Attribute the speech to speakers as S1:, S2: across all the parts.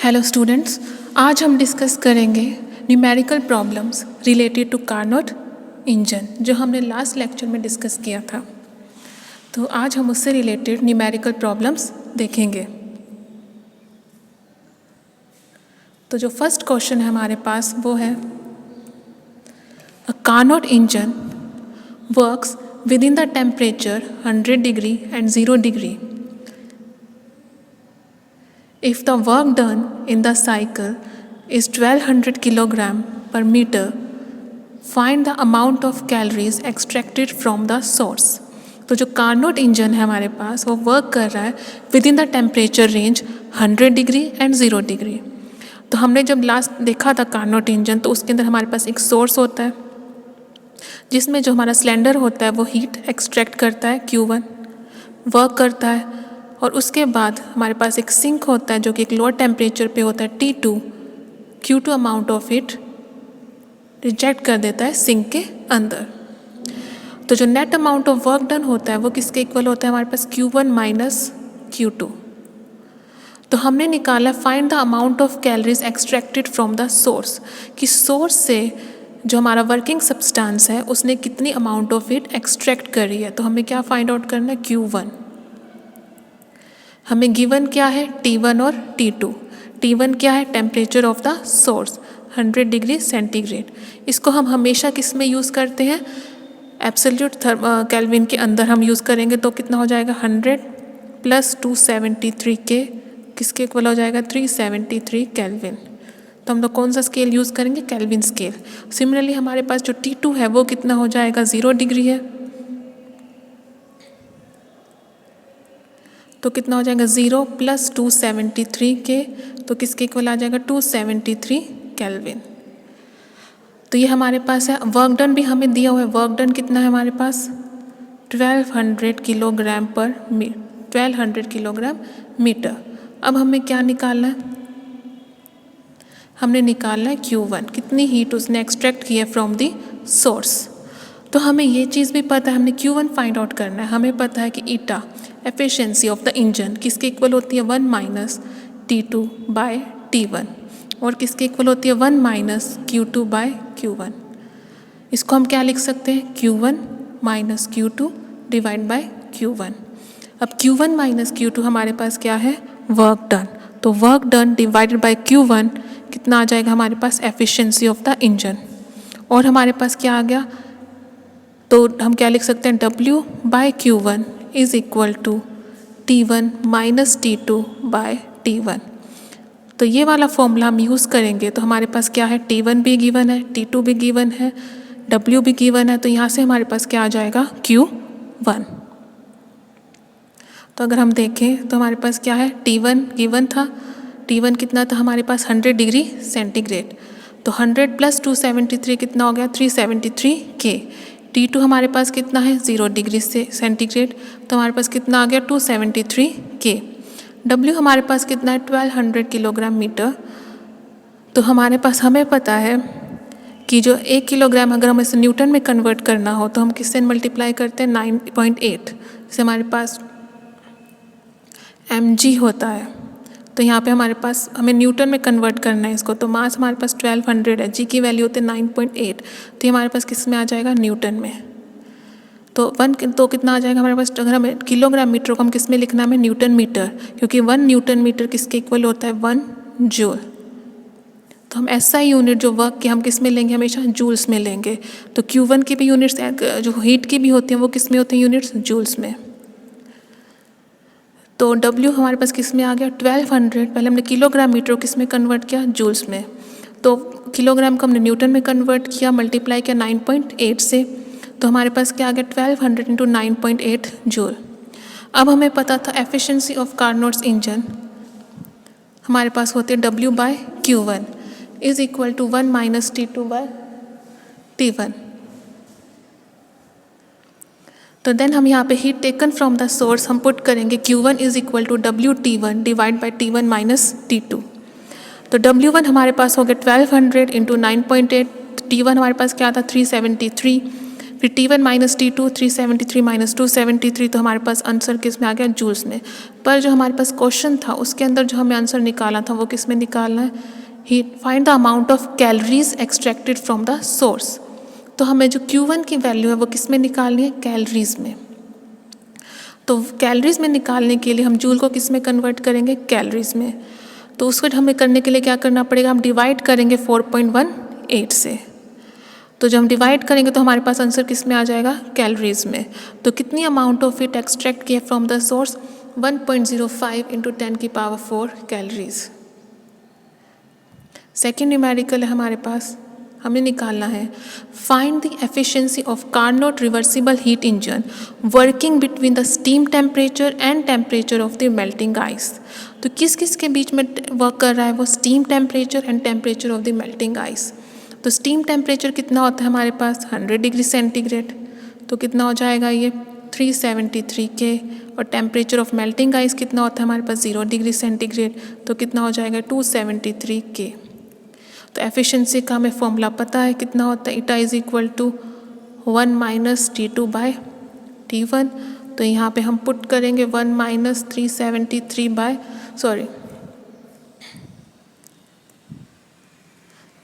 S1: Hello students, आज हम discuss करेंगे numerical problems related to Carnot engine, जो हमने लास्ट लेक्चर में डिस्कस किया था। तो आज हम उससे रिलेटेड न्यूमेरिकल प्रॉब्लम्स देखेंगे। तो जो फर्स्ट क्वेश्चन है हमारे पास वो है, a Carnot engine works within the temperature 100 degree and 0 degree. If the work done in the cycle is 1200 kilogram per meter, find the amount of calories extracted from the source. तो जो Carnot engine है हमारे पास वो work कर रहा है with in the temperature range 100 degree and 0 degree. तो हमने जब लास्ट देखा था कार्नोट इंजन, तो उसके अंदर हमारे पास एक सोर्स होता है जिसमें जो हमारा सिलेंडर होता है वो हीट एक्सट्रैक्ट करता है, Q1 वर्क करता है, और उसके बाद हमारे पास एक सिंक होता है जो कि एक लोअर टेम्परेचर पे होता है T2. Q2 amount of heat reject कर देता है सिंक के अंदर. तो जो net amount of work done होता है वो किसके इक्वल होता है हमारे पास, Q1 माइनस Q2. तो हमने निकाला find the amount of calories extracted from the source, कि सोर्स से जो हमारा वर्किंग सब्सटेंस है उसने कितनी अमाउंट ऑफ हीट एक्सट्रैक्ट करी है. तो हमें क्या फाइंड आउट करना है, Q1. हमें गिवन क्या है, T1 और T2. T1 क्या है, temperature of the source 100 degree centigrade. इसको हम हमेशा किस में यूज़ करते हैं, एब्सोल्यूट केल्विन के अंदर हम यूज़ करेंगे. तो कितना हो जाएगा, 100 प्लस 273 के किसके इक्वल हो जाएगा, 373 केल्विन. तो हम लोग कौन सा स्केल यूज़ करेंगे, केल्विन स्केल. सिमिलरली हमारे पास जो T2 है वो कितना हो जाएगा, 0 डिग्री है. तो कितना हो जाएगा, 0 प्लस 273 के, तो किसके इक्वल आ जाएगा, 273 केल्विन. तो ये हमारे पास है. वर्क डन भी हमें दिया हुआ है. वर्क डन कितना है हमारे पास, 1200 किलोग्राम पर 1200 किलोग्राम मीटर. अब हमें क्या निकालना है, हमने निकालना है Q1, कितनी हीट उसने एक्सट्रैक्ट की है फ्रॉम दी सोर्स. तो हमें ये चीज़ भी पता है, हमने Q1 फाइंड आउट करना है. हमें पता है कि ईटा एफिशिएंसी ऑफ द इंजन किसके इक्वल होती है, 1 माइनस T2 बाय T1, और किसके इक्वल होती है, 1 माइनस Q2 बाय Q1. इसको हम क्या लिख सकते हैं, Q1 minus Q2 divide by Q1. अब Q1 माइनस Q2 हमारे पास क्या है, वर्क डन. तो work done divided by Q1 कितना आ जाएगा हमारे पास, एफिशिएंसी ऑफ द इंजन. और हमारे पास क्या आ गया, तो हम क्या लिख सकते हैं, W by Q1 is equal to T1 minus T2 by T1. तो ये वाला फॉर्मूला हम यूज़ करेंगे. तो हमारे पास क्या है, T1 भी गिवन है, T2 भी गिवन है, W भी गिवन है. तो यहाँ से हमारे पास क्या आ जाएगा, Q1. तो अगर हम देखें तो हमारे पास क्या है, T1 गिवन था. T1 कितना था हमारे पास, 100 डिग्री सेंटीग्रेड. तो 100 प्लस 273 कितना हो गया, 373 के. T2 हमारे पास कितना है, 0 डिग्री से सेंटीग्रेड. तो हमारे पास कितना आ गया, 273 के. W हमारे पास कितना है, 1200 किलोग्राम मीटर. तो हमारे पास हमें पता है कि जो 1 किलोग्राम अगर हम इसे न्यूटन में कन्वर्ट करना हो तो हम किससे मल्टीप्लाई करते हैं, 9.8 से हमारे पास mg होता है. तो यहाँ पे हमारे पास हमें न्यूटन में कन्वर्ट करना है इसको. तो मास हमारे पास 1200 है, जी की वैल्यू होती है 9.8. तो ये हमारे पास किस में आ जाएगा, न्यूटन में. तो तो कितना आ जाएगा हमारे पास, अगर हमें किलोग्राम मीटर को हम किस में लिखना है, हमें न्यूटन मीटर, क्योंकि 1 न्यूटन मीटर किसके इक्वल होता है, 1 जूल. तो हम ऐसा ही यूनिट जो वर्क के हम किस में लेंगे, हमेशा जूल्स में लेंगे. तो Q1 की भी यूनिट्स जो हीट की भी होती हैं वो किस में होती हैं, यूनिट्स जूल्स में. तो W हमारे पास किस में आ गया, 1200. पहले हमने किलोग्राम मीटर को किस में कन्वर्ट किया, जूल्स में. तो किलोग्राम को हमने न्यूटन में कन्वर्ट किया, मल्टीप्लाई किया 9.8 से. तो हमारे पास क्या आ गया, 1200 इंटू 9.8 जूल. अब हमें पता था एफिशिएंसी ऑफ कार्नोट्स इंजन हमारे पास होती है W by Q1 is equal to 1 minus T2 by T1. तो देन हम यहाँ पे heat taken from the source हम पुट करेंगे, Q1 is equal to WT1 divide by T1 minus T2. तो W1 हमारे पास हो गया 1200 इंटू 9.8. T1 हमारे पास क्या था, 373. फिर फिर T1 माइनस T2 373 माइनस 273, तो हमारे पास आंसर किस में आ गया, जूल्स में। पर जो हमारे पास क्वेश्चन था उसके अंदर जो हमें आंसर निकालना था वो किस में निकालना है, heat, find the amount of calories extracted from the source. तो हमें जो Q1 की वैल्यू है वो किस में निकालनी है, कैलोरीज में। तो कैलोरीज में निकालने के लिए हम जूल को किस में कन्वर्ट करेंगे, कैलोरीज में। तो उसको हमें करने के लिए क्या करना पड़ेगा, हम डिवाइड करेंगे 4.18 से। तो जब हम डिवाइड करेंगे तो हमारे पास आंसर किस में आ जाएगा, कैलोरीज में। तो कितनी अमाउंट ऑफ हीट एक्सट्रैक्ट किए from the source, 1.05 into 10⁴ calories. Second numerical है हमारे पास, हमें निकालना है find the efficiency of Carnot reversible heat engine working between the steam temperature and temperature of the melting ice. तो किस किस के बीच में वर्क कर रहा है वो, steam temperature and temperature of the melting ice. तो स्टीम टेम्परेचर कितना होता है हमारे पास, 100 डिग्री सेंटीग्रेड। तो कितना हो जाएगा ये 373 के। और टेम्परेचर ऑफ मेल्टिंग आइस कितना होता है हमारे पास, 0 डिग्री सेंटीग्रेड। तो कितना हो जाएगा 273 के। तो एफिशिएंसी का हमें फॉर्मूला पता है, कितना होता है, eta is equal to 1 minus T2 by T1। तो यहाँ पे हम पुट करेंगे 1 माइनस 373 बाय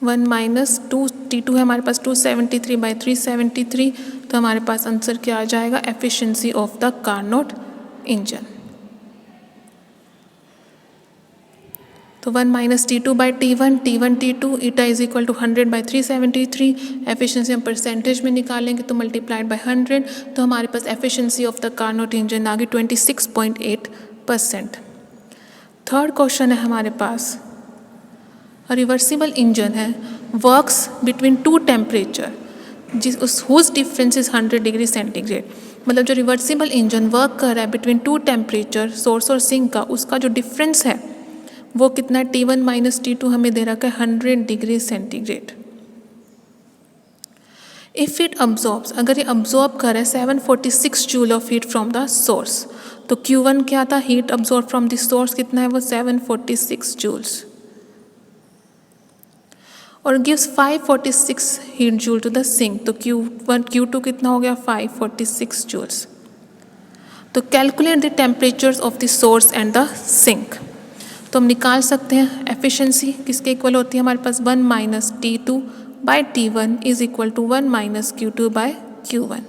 S1: 1 माइनस 2 T2 है हमारे पास 273 बाय 373। तो हमारे पास आंसर क्या आ जाएगा, efficiency of the Carnot engine. तो 1 minus T2 by T1, T1 T2, eta is equal to 100 by 373। Efficiency हम परसेंटेज में निकालेंगे तो मल्टीप्लाइड बाई 100। तो हमारे पास efficiency of the Carnot engine आ गई 26.8%। थर्ड क्वेश्चन है हमारे पास, रिवर्सिबल इंजन है, works between two temperature whose difference is 100 degree centigrade. मतलब जो रिवर्सिबल इंजन वर्क कर रहा है बिटवीन टू टेम्परेचर, सोर्स और सिंक का, उसका जो डिफरेंस है वो कितना है, T1 माइनस T2 हमें दे रखा है 100 degree centigrade. If it absorbs, अगर ये अब्जॉर्ब करे 746 joule of heat from the source, तो Q1 क्या था, heat absorb from the source कितना है वो 746 जूल्स, और gives 546 heat joule to the sink. तो Q2 कितना हो गया, 546 जूल्स। तो calculate the temperatures of the source and the sink. तो हम निकाल सकते हैं एफिशिएंसी किसके इक्वल होती है हमारे पास, 1 minus T2 by T1 is equal to 1 minus Q2 by Q1।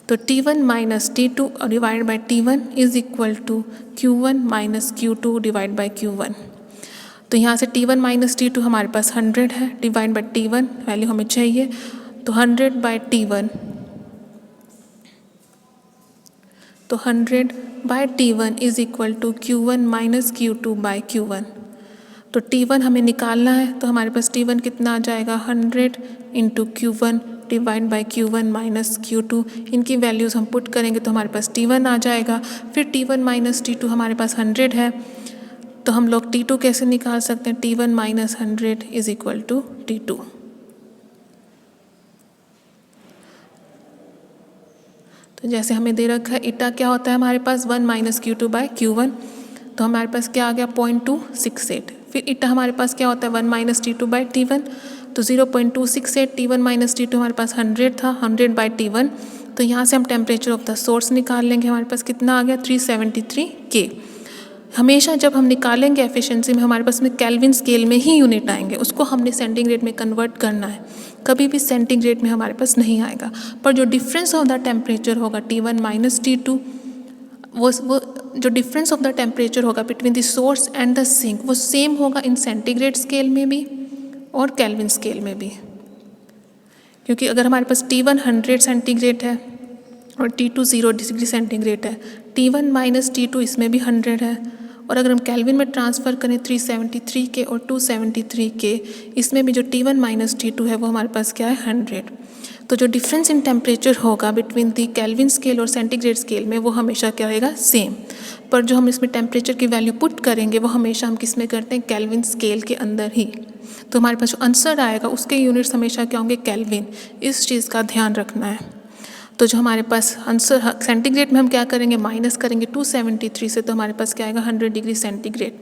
S1: तो T1 minus T2 divide by T1 is equal to Q1 minus Q2 divide by Q1। तो यहाँ से T1 माइनस T2 हमारे पास 100 है, डिवाइड बाई T1 वैल्यू हमें चाहिए, तो 100 by T1, तो 100 by T1 is equal to Q1 minus Q2 by Q1। तो T1 हमें निकालना है, तो हमारे पास T1 कितना आ जाएगा, 100 into Q1 divide by Q1 minus Q2। इनकी वैल्यूज़ हम पुट करेंगे तो हमारे पास T1 आ जाएगा। फिर T1 माइनस T2 हमारे पास 100 है, तो हम लोग T2 कैसे निकाल सकते हैं, T1 minus 100 is equal to T2। तो जैसे हमें दे रखा है ईटा क्या होता है हमारे पास, 1 माइनस Q2 बाई Q1। तो हमारे पास क्या आ गया, 0.268। फिर ईटा हमारे पास क्या होता है, 1 माइनस T2 बाई T1, तो 0.268। T1 माइनस T2 हमारे पास 100 था, 100 बाई T1। तो यहाँ से हम टेम्परेचर ऑफ द सोर्स निकाल लेंगे, हमारे पास कितना आ गया, 373 K। हमेशा जब हम निकालेंगे एफिशिएंसी में हमारे पास में केल्विन स्केल में ही यूनिट आएंगे, उसको हमने सेंटीग्रेड में कन्वर्ट करना है, कभी भी सेंटीग्रेड में हमारे पास नहीं आएगा। पर जो डिफरेंस ऑफ द टेम्परेचर होगा T1 माइनस T2, वो जो डिफरेंस ऑफ द टेम्परेचर होगा between the source and the sink, वो सेम होगा इन सेंटीग्रेड स्केल में भी और केल्विन स्केल में भी। क्योंकि अगर हमारे पास T1 100 सेंटीग्रेड है और T2 0 डिग्री सेंटीग्रेड है, T1 माइनस T2 इसमें भी 100 है, और अगर हम केल्विन में ट्रांसफ़र करें 373 के और 273 के, इसमें भी जो T1 माइनस T2 है वो हमारे पास क्या है, 100। तो जो डिफरेंस इन टेम्परेचर होगा बिटवीन दी केल्विन स्केल और सेंटीग्रेड स्केल में, वो हमेशा क्या होगा, सेम। पर जो हम इसमें टेम्परेचर की वैल्यू पुट करेंगे वो हमेशा हम किस में करते हैं, केल्विन स्केल के अंदर ही। तो हमारे पास जो आंसर आएगा उसके यूनिट्स हमेशा क्या होंगे, केल्विन। इस चीज़ का ध्यान रखना है। तो जो हमारे पास आंसर सेंटीग्रेड में हम क्या करेंगे, माइनस करेंगे 273 से, तो हमारे पास क्या आएगा, 100 degree centigrade.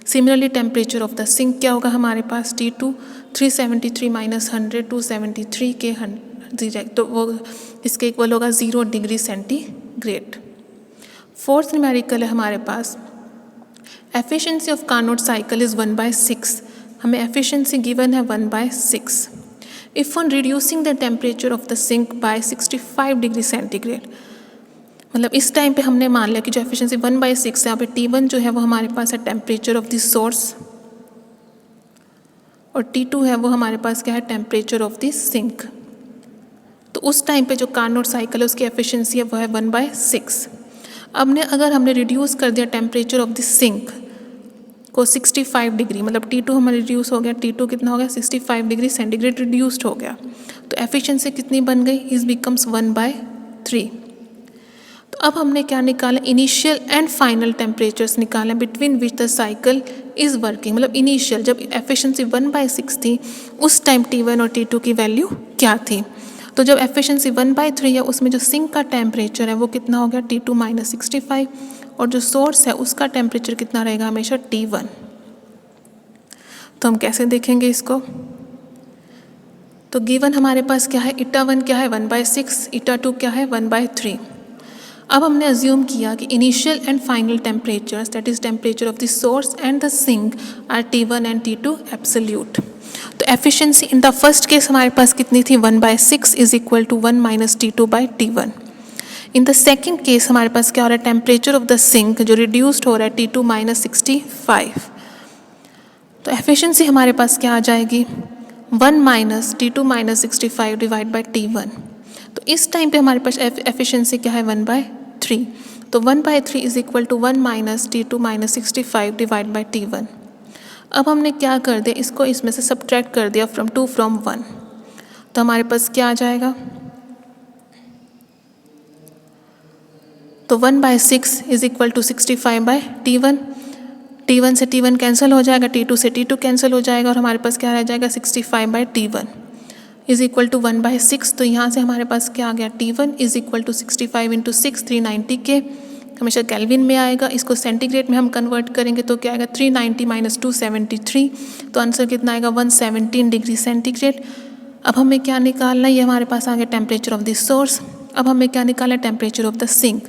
S1: Similarly temperature of the sink क्या होगा हमारे पास, T2 373 माइनस 100 273 के तो वो इसके इक्वल होगा 0 डिग्री सेंटीग्रेड। फोर्थ न्यूमेरिकल है हमारे पास, efficiency of Carnot cycle is 1/6। हमें एफिशिएंसी गिवन है 1/6। If on reducing the temperature of the sink by 65 degree centigrade, मतलब इस टाइम पे हमने मान लिया कि जो एफिशिएंसी 1/6 है, यहाँ पे T1 जो है वो हमारे पास है टेम्परेचर ऑफ द सोर्स, और T2 है वो हमारे पास क्या है, टेम्परेचर ऑफ द सिंक। तो उस टाइम पे जो कार्नोट साइकिल है उसकी एफिशिएंसी है वो है 1/6। अब ने अगर हमने रिड्यूस कर दिया टेम्परेचर ऑफ द सिंक को 65 डिग्री, मतलब T2 हमारा रिड्यूस हो गया, T2 कितना हो गया, 65 डिग्री सेंटीग्रेड रिड्यूस्ड हो गया, तो एफिशिएंसी कितनी बन गई, इज बिकम्स 1/3। तो अब हमने क्या निकाला, इनिशियल एंड फाइनल टेम्परेचर्स निकाले between which the cycle is working. मतलब इनिशियल जब एफिशिएंसी 1/6 थी उस टाइम T1 और T2 की वैल्यू क्या थी। तो जब एफिशिएंसी 1/3 है उसमें जो सिंक का टेम्परेचर है वो कितना हो गया, T2 - 65, और जो सोर्स है उसका टेम्परेचर कितना रहेगा, हमेशा T1। तो हम कैसे देखेंगे इसको, तो गिवन हमारे पास क्या है, 𝜂1 क्या है 1/6, 𝜂2 क्या है 1/3। अब हमने अज्यूम किया कि initial and final temperatures, that is temperature of the source and the sink, are T1 and T2 absolute. तो efficiency in the first case हमारे पास कितनी थी, 1/6 is equal to 1 - T2/T1। In the second case हमारे पास क्या हो रहा है, टेम्परेचर ऑफ द सिंक जो रिड्यूस्ड हो रहा है T2 - 65, तो एफिशिएंसी हमारे पास क्या आ जाएगी, 1 - T2 - 65 डिवाइड बाई T1। तो इस टाइम पे हमारे पास एफिशिएंसी क्या है 1/3, तो 1/3 is equal to 1 - T2 - 65 divide by T1। अब हमने क्या कर दिया, इसको इसमें से सब्ट्रैक्ट कर दिया फ्रॉम 2 फ्रॉम 1, तो हमारे पास क्या आ जाएगा, तो 1/6 is equal to 65/T1। T1 से T1 कैंसिल हो जाएगा, T2 से T2 कैंसिल हो जाएगा, और हमारे पास क्या रह जाएगा, 65/T1 इज इक्वल टू 1/6। तो यहाँ से हमारे पास क्या आ गया, T1 इज इक्वल टू 65 × 6 390 के, हमेशा केल्विन में आएगा, इसको सेंटीग्रेड में हम कन्वर्ट करेंगे तो क्या आएगा, 390 - 273, तो आंसर कितना आएगा, 117 डिग्री सेंटीग्रेड। अब हमें क्या निकालना है, ये हमारे पास आ गया टेम्परेचर ऑफ द सोर्स। अब हमें क्या निकालना है, टेम्परेचर ऑफ द सिंक,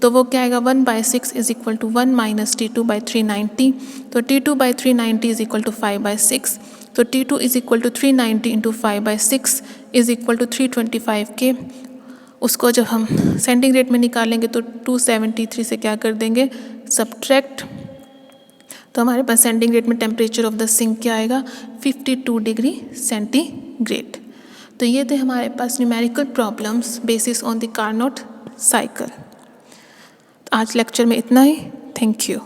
S1: तो वो क्या आएगा, 1/6 इज इक्वल टू 1 - T2/390, तो T2/390 इज इक्वल टू 5/6, तो T2 इज इक्वल टू 390 × 5/6 इज इक्वल टू 325 के। उसको जब हम सेंटीग्रेड में निकालेंगे तो 273 से क्या कर देंगे, सब्ट्रैक्ट, तो हमारे पास सेंटीग्रेड में टेम्परेचर ऑफ द सिंक क्या आएगा, 52 डिग्री सेंटीग्रेड। तो ये थे हमारे पास numerical problems basis on the Carnot cycle. आज लेक्चर में इतना ही, थैंक यू।